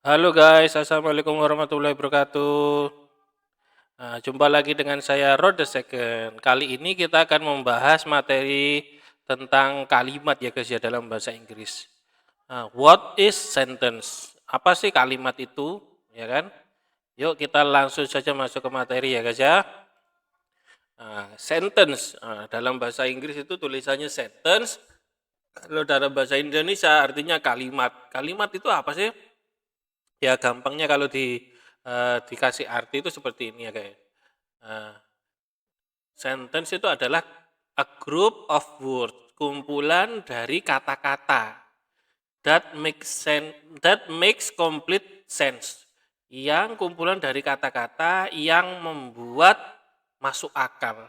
Halo guys, assalamualaikum warahmatullahi wabarakatuh. Jumpa lagi dengan saya Rod the Second. Kali ini kita akan membahas materi tentang kalimat ya guys ya dalam bahasa Inggris. What is sentence? Apa sih kalimat itu? Ya kan? Yuk kita langsung saja masuk ke materi ya guys ya. Sentence dalam bahasa Inggris itu tulisannya sentence. Kalau dalam bahasa Indonesia artinya kalimat. Kalimat itu apa sih? Ya gampangnya kalau dikasih arti itu seperti ini ya guys. Sentence itu adalah a group of words, kumpulan dari kata-kata that makes complete sense. Yang kumpulan dari kata-kata yang membuat masuk akal.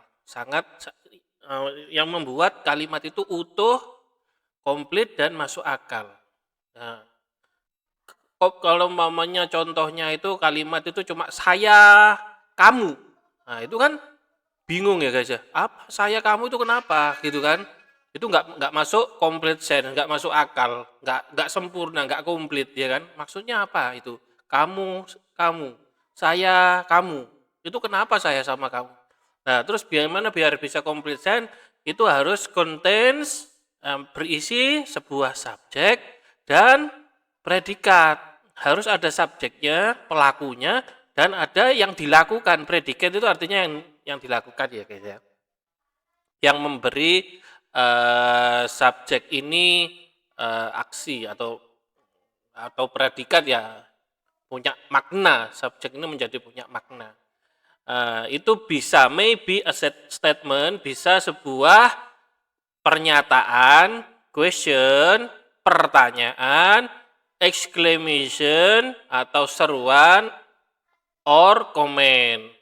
Yang membuat kalimat itu utuh, komplit dan masuk akal. Nah, kalau mamanya contohnya itu kalimat itu cuma saya, kamu. Nah, itu kan bingung ya guys ya. Apa saya kamu itu kenapa gitu kan? Itu nggak masuk komplit sense, nggak masuk akal, nggak sempurna, nggak komplit ya kan? Maksudnya apa itu? Kamu, kamu, saya, kamu. Itu kenapa saya sama kamu? Nah, terus biar bisa komplit sense itu harus contains berisi sebuah subjek dan predikat. Harus ada subjeknya, pelakunya, dan ada yang dilakukan. Predikat itu artinya yang dilakukan ya guys ya. Yang memberi subjek ini aksi atau predikat ya punya makna. Subjek ini menjadi punya makna. Itu bisa maybe a statement, bisa sebuah pernyataan, question, pertanyaan, exclamation atau seruan, or comment,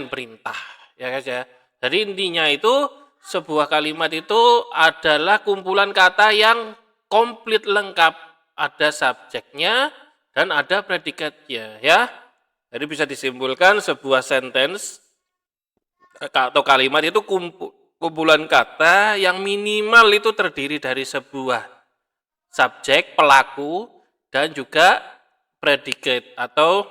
perintah ya guys ya. Jadi intinya itu sebuah kalimat itu adalah kumpulan kata yang komplit lengkap, ada subjeknya dan ada predikatnya ya. Jadi bisa disimpulkan sebuah sentence atau kalimat itu kumpulan kata yang minimal itu terdiri dari sebuah subjek, pelaku, dan juga predikat atau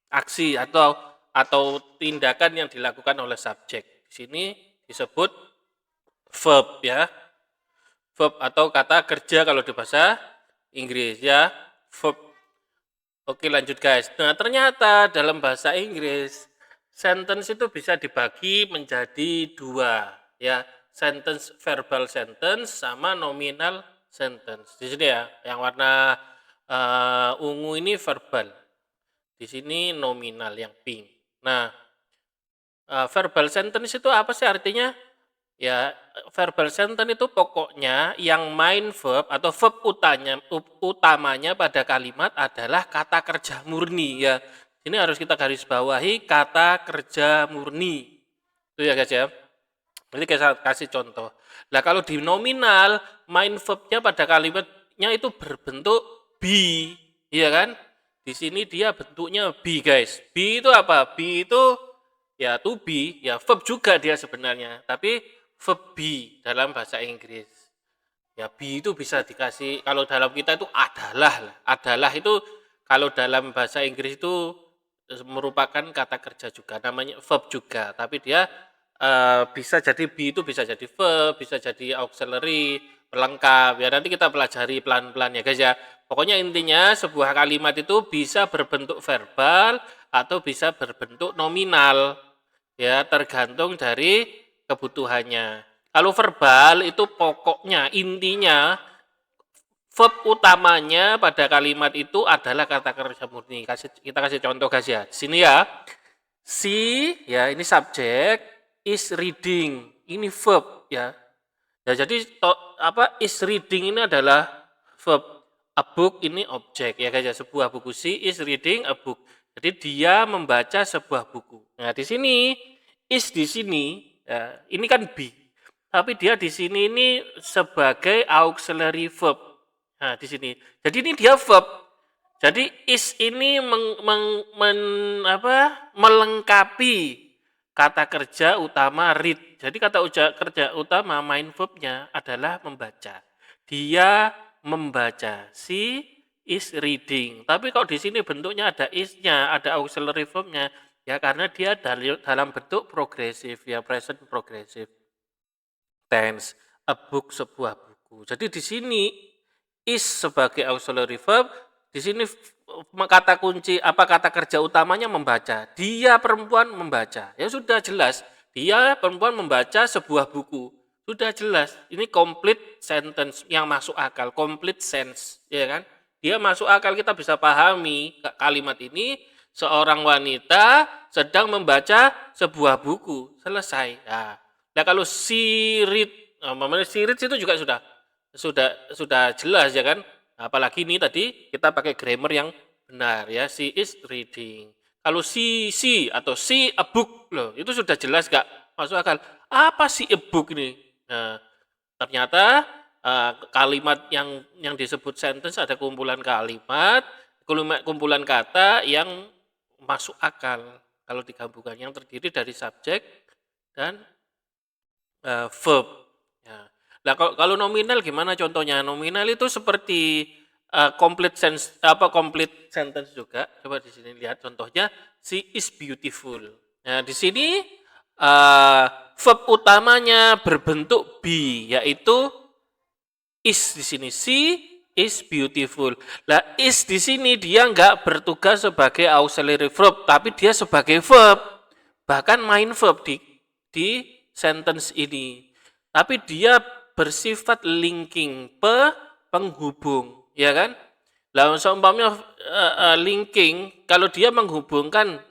aksi atau tindakan yang dilakukan oleh subjek. Di sini disebut verb ya. Verb atau kata kerja kalau di bahasa Inggris ya. Verb. Oke, lanjut guys. Nah, ternyata dalam bahasa Inggris sentence itu bisa dibagi menjadi dua ya. Sentence, verbal sentence sama nominal sentence. Di sini ya, yang warna ungu ini verbal. Di sini nominal yang pink. Nah, verbal sentence itu apa sih artinya? Ya, verbal sentence itu pokoknya yang main verb atau verb utamanya pada kalimat adalah kata kerja murni ya. Ini harus kita garis bawahi kata kerja murni. Itu ya guys ya. Nanti kita kasih contoh. Nah, kalau di nominal main verbnya pada kalimatnya itu berbentuk be, iya kan? Di sini dia bentuknya be guys. Be itu apa? Be itu ya to be, ya verb juga dia sebenarnya, tapi verb be dalam bahasa Inggris. Ya be itu bisa dikasih kalau dalam kita itu adalah. Adalah itu kalau dalam bahasa Inggris itu merupakan kata kerja juga, namanya verb juga, tapi dia bisa jadi be itu bisa jadi verb, bisa jadi auxiliary, pelengkap. Ya nanti kita pelajari pelan-pelan ya guys ya. Pokoknya intinya sebuah kalimat itu bisa berbentuk verbal atau bisa berbentuk nominal. Ya, tergantung dari kebutuhannya. Kalau verbal itu pokoknya intinya verb utamanya pada kalimat itu adalah kata kerja murni. Kita kasih contoh guys ya. Di sini ya. She ya ini subjek, is reading ini verb ya. Ya jadi is reading ini adalah verb. A book ini objek ya guys ya, sebuah buku. She is reading a book. Jadi dia membaca sebuah buku. Nah, di sini is di sini ya, ini kan be. Tapi dia di sini ini sebagai auxiliary verb. Nah, di sini. Jadi ini dia verb. Jadi is ini melengkapi kata kerja utama read. Jadi kata kerja utama main verbnya adalah membaca. Dia membaca. Si is reading. Tapi kok di sini bentuknya ada is-nya, ada auxiliary verb-nya, ya karena dia dalam bentuk progresif, ya present progressive tense. A book, sebuah buku. Jadi di sini is sebagai auxiliary verb, di sini kata kunci kata kerja utamanya membaca. Dia perempuan membaca. Ya sudah jelas, dia perempuan membaca sebuah buku. Sudah jelas. Ini complete sentence yang masuk akal, complete sense, ya kan? Dia masuk akal, kita bisa pahami kalimat ini, seorang wanita sedang membaca sebuah buku. Selesai. Nah kalau she read, she read itu juga sudah jelas ya kan. Apalagi ini tadi kita pakai grammar yang benar ya, she is reading. Kalau she atau see a book loh, itu sudah jelas gak masuk akal. Apa sih a book ini? Nah, ternyata kalimat yang disebut sentence ada kumpulan kalimat, kumpulan kata yang masuk akal kalau digabungkan, yang terdiri dari subjek dan verb. Ya. Nah, kalau nominal gimana contohnya? Nominal itu seperti complete sentence juga. Coba di sini lihat contohnya, she is beautiful. Nah, di sini verb utamanya berbentuk be, yaitu is di sini. She is beautiful. Lah is di sini dia nggak bertugas sebagai auxiliary verb, tapi dia sebagai verb. Bahkan main verb di sentence ini. Tapi dia bersifat linking, penghubung, ya kan? Lah seumpamanya linking, kalau dia menghubungkan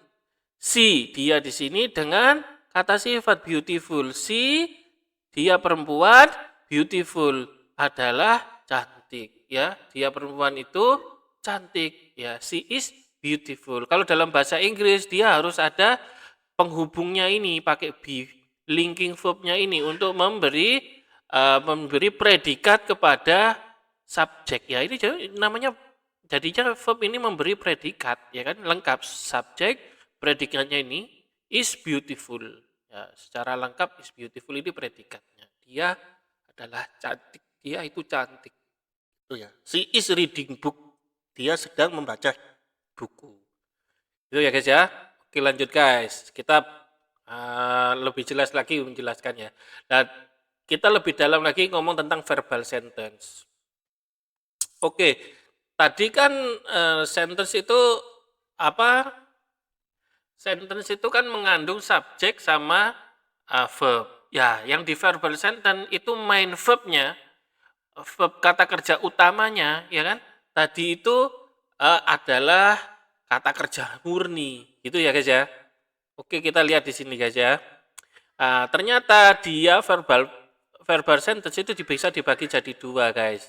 si dia di sini dengan kata sifat beautiful. Si dia perempuan, beautiful adalah cantik, ya. Dia perempuan itu cantik, ya. She is beautiful. Kalau dalam bahasa Inggris dia harus ada penghubungnya ini pakai be, linking verb-nya ini untuk memberi predikat kepada subjek, ya. Ini namanya jadinya verb ini memberi predikat, ya kan, lengkap. Subjek, predikatnya ini is beautiful, ya. Secara lengkap is beautiful ini predikatnya. Dia adalah cantik, dia itu cantik, itu ya. She is reading book, dia sedang membaca buku. Itu ya guys ya. Oke lanjut guys, kita lebih jelas lagi menjelaskannya. Dan kita lebih dalam lagi ngomong tentang verbal sentence. Oke, tadi kan sentence itu apa? Sentence itu kan mengandung subjek sama verb. Ya, yang di verbal sentence itu main verb-nya, verb kata kerja utamanya, ya kan? Tadi itu adalah kata kerja murni, gitu ya guys ya. Oke, kita lihat di sini guys ya. Ternyata dia verbal sentence itu bisa dibagi jadi dua guys.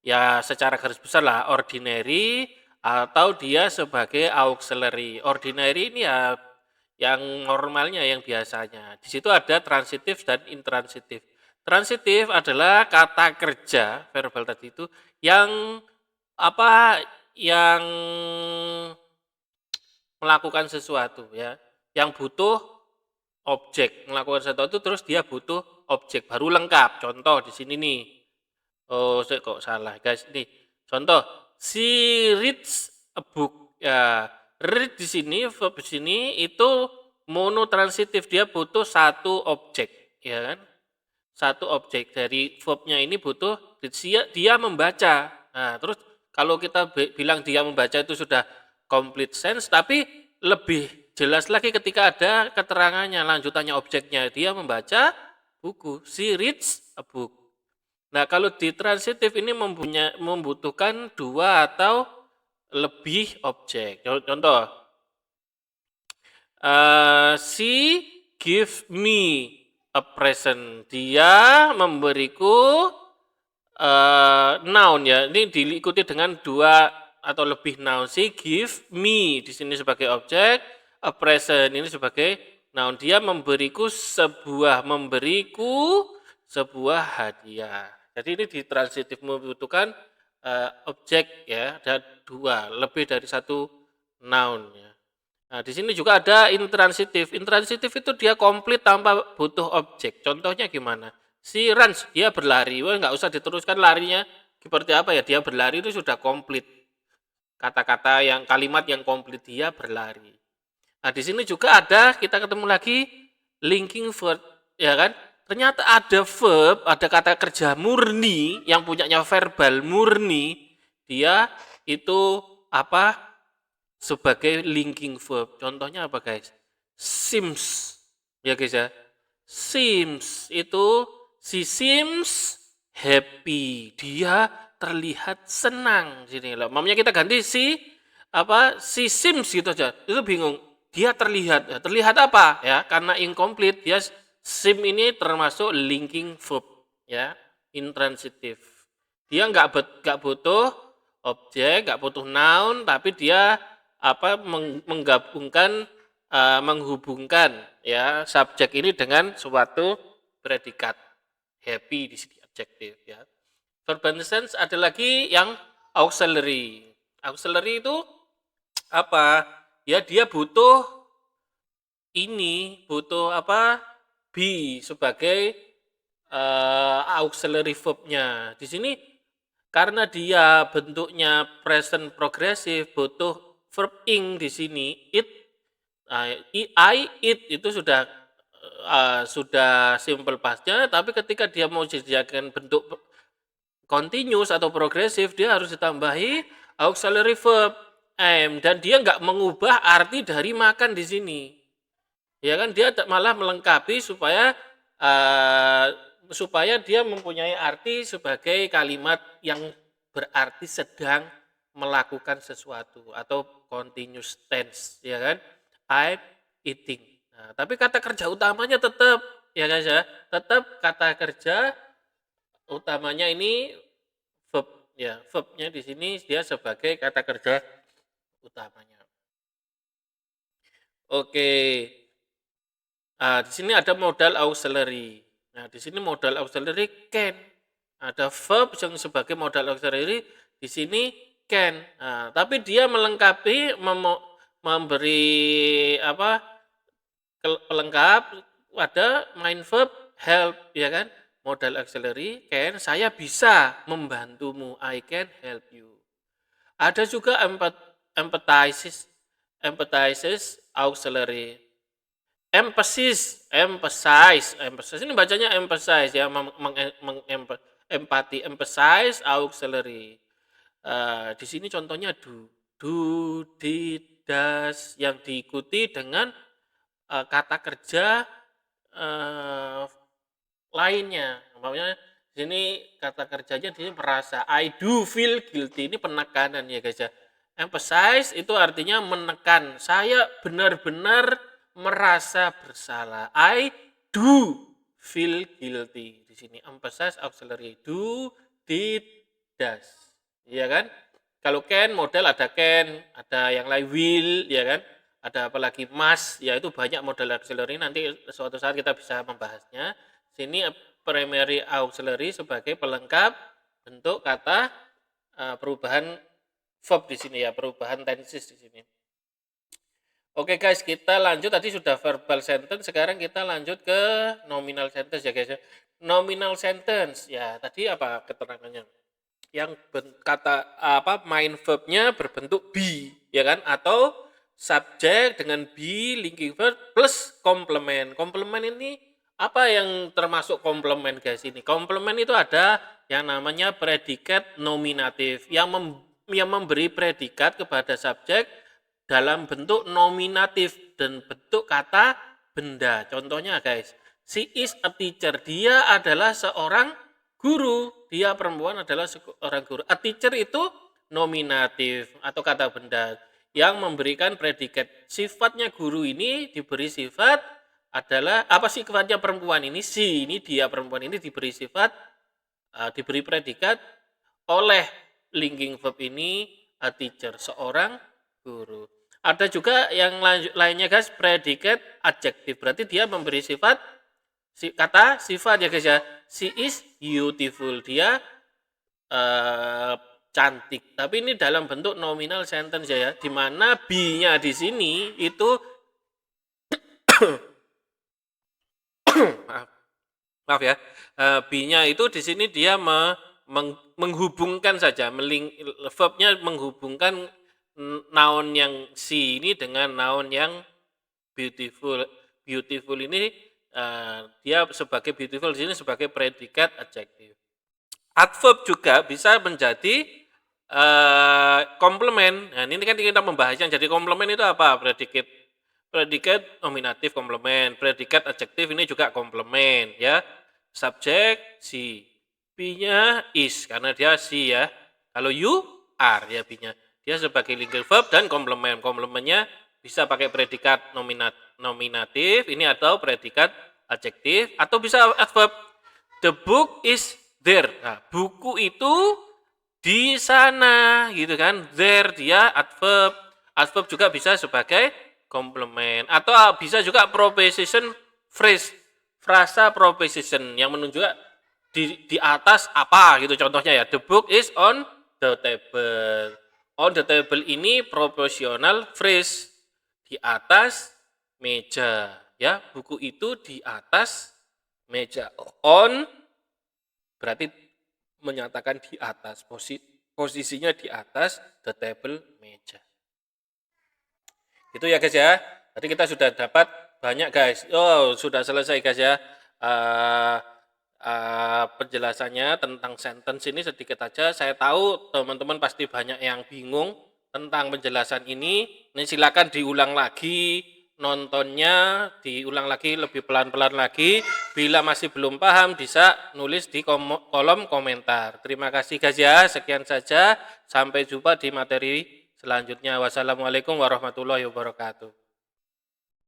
Ya, secara garis besar lah, ordinary atau dia sebagai auxiliary. Ordinary ini ya yang normalnya, yang biasanya. Di situ ada transitif dan intransitif. Transitif adalah kata kerja verbal tadi itu yang yang melakukan sesuatu, ya, yang butuh objek, melakukan sesuatu terus dia butuh objek baru lengkap. Contoh di sini nih. Oh, saya kok salah guys. Nih, contoh she reads a book. Ya, read di sini verb di sini itu monotransitif, dia butuh satu objek, ya kan? Satu objek dari verbnya ini butuh dia membaca. Nah, terus kalau kita bilang dia membaca itu sudah complete sense, tapi lebih jelas lagi ketika ada keterangannya, lanjutannya objeknya. Dia membaca buku. She reads a book. Nah, kalau di transitif ini membutuhkan dua atau lebih objek. Contoh, she give me a present. Dia memberiku noun, ya. Ini diikuti dengan dua atau lebih noun. She give me di sini sebagai objek, a present ini sebagai noun. Dia memberiku sebuah hadiah. Jadi ini di transitif membutuhkan objek, ya, dan dua, lebih dari satu noun, ya. Nah, di sini juga ada intransitif. Intransitif itu dia komplit tanpa butuh objek. Contohnya gimana? Si runs, dia berlari. Wah, nggak usah diteruskan larinya seperti apa, ya. Dia berlari itu sudah komplit. kata-kata yang kalimat yang komplit, dia berlari. Nah, di sini juga ada, kita ketemu lagi linking verb, ya kan? Ternyata ada verb, ada kata kerja murni yang punyanya verbal murni, dia itu apa? Sebagai linking verb. Contohnya apa, guys? Seems. Ya, guys ya. Seems itu si seems happy. Dia terlihat senang sini loh. Mamanya kita ganti si seems gitu aja. Itu bingung. Dia terlihat. Terlihat apa? Ya, karena incomplete dia seem ini termasuk linking verb ya, intransitif. Dia nggak butuh objek, nggak butuh noun, tapi dia menggabungkan menghubungkan ya subjek ini dengan suatu predikat. Happy di sini adjektif ya. Verb tense ada lagi yang auxiliary. Auxiliary itu apa? Ya dia butuh be sebagai auxiliary verb-nya. Di sini karena dia bentuknya present progressive butuh verb ing di sini it. I eat itu sudah simple pastnya, tapi ketika dia mau dijadikan bentuk continuous atau progresif, dia harus ditambahi auxiliary verb am, dan dia nggak mengubah arti dari makan di sini. Ya kan, dia malah melengkapi supaya dia mempunyai arti sebagai kalimat yang berarti sedang melakukan sesuatu atau continuous tense, ya kan? I'm eating. Nah, tapi kata kerja utamanya tetap, ya guys ya, tetap kata kerja utamanya ini verb, ya verbnya di sini dia sebagai kata kerja utamanya. Oke. Di sini ada modal auxiliary. Nah, di sini modal auxiliary can. Ada verb yang sebagai modal auxiliary di sini can. Nah, tapi dia melengkapi memberi pelengkap ada main verb help, ya kan? Modal auxiliary can, saya bisa membantumu, I can help you. Ada juga emphasizes auxiliary. Emphasis ini bacanya emphasize ya, empati, emphasize auxiliary. Di sini contohnya do, did, does yang diikuti dengan kata kerja lainnya. Maksudnya di sini kata kerjanya di sini merasa, I do feel guilty, ini penekanan ya guys ya. Emphasize itu artinya menekan, saya benar-benar merasa bersalah. I do feel guilty. Di sini emphasize auxiliary, do, did, does. Iya kan? Kalau can model ada can, ada yang lain will, ya kan? Ada apalagi must, ya itu banyak model auxiliary, nanti suatu saat kita bisa membahasnya. Sini primary auxiliary sebagai pelengkap bentuk kata perubahan verb di sini ya, perubahan tenses di sini. Oke guys, kita lanjut, tadi sudah verbal sentence, sekarang kita lanjut ke nominal sentence ya guys. Nominal sentence ya, tadi apa keterangannya? Yang kata main verbnya berbentuk be, ya kan? Atau subjek dengan be linking verb plus komplement. Komplement ini apa yang termasuk komplement guys ini? Komplement itu ada yang namanya predikat nominatif yang memberi predikat kepada subjek dalam bentuk nominatif dan bentuk kata benda. Contohnya guys, she is a teacher, dia adalah seorang guru, dia perempuan adalah seorang guru. A teacher itu nominatif atau kata benda yang memberikan predikat. Sifatnya guru ini diberi sifat adalah apa sih sifatnya perempuan ini? Si ini dia perempuan ini diberi sifat diberi predikat oleh linking verb ini a teacher, seorang guru. Ada juga yang lainnya guys, predikat adjektif. Berarti dia memberi sifat kata sifat ya guys ya. She is beautiful, dia cantik. Tapi ini dalam bentuk nominal sentence ya, di mana be-nya di sini itu maaf ya, be-nya itu di sini dia menghubungkan saja, verbnya menghubungkan noun yang she ini dengan noun yang beautiful. Beautiful ini dia sebagai beautiful di sini sebagai predikat adjektif. Adverb juga bisa menjadi komplement. Nah, ini kan kita membahasnya. Jadi komplement itu apa? Predikat nominatif komplement, predikat adjektif ini juga komplement ya. Subjek she, be-nya is karena dia she ya. Kalau you are ya be-nya. Dia sebagai linking verb dan komplement. Komplementnya bisa pakai predikat nominatif ini atau predikat adjektif atau bisa adverb. The book is there. Nah, buku itu di sana gitu kan. There dia adverb. Adverb juga bisa sebagai komplement atau bisa juga proposition phrase. Frasa proposition yang menunjukkan di atas apa gitu contohnya ya. The book is on the table. On the table ini proporsional phrase di atas meja ya. Buku itu di atas meja. On berarti menyatakan di atas, posisinya di atas the table meja. Itu ya guys ya. Tadi kita sudah dapat banyak guys. Oh, sudah selesai guys ya. Penjelasannya tentang sentence ini sedikit aja. Saya tahu teman-teman pasti banyak yang bingung tentang penjelasan ini. Ini silakan diulang lagi nontonnya, diulang lagi lebih pelan-pelan lagi. Bila masih belum paham bisa nulis di kolom komentar. Terima kasih guys ya. Sekian saja. Sampai jumpa di materi selanjutnya. Wassalamualaikum warahmatullahi wabarakatuh.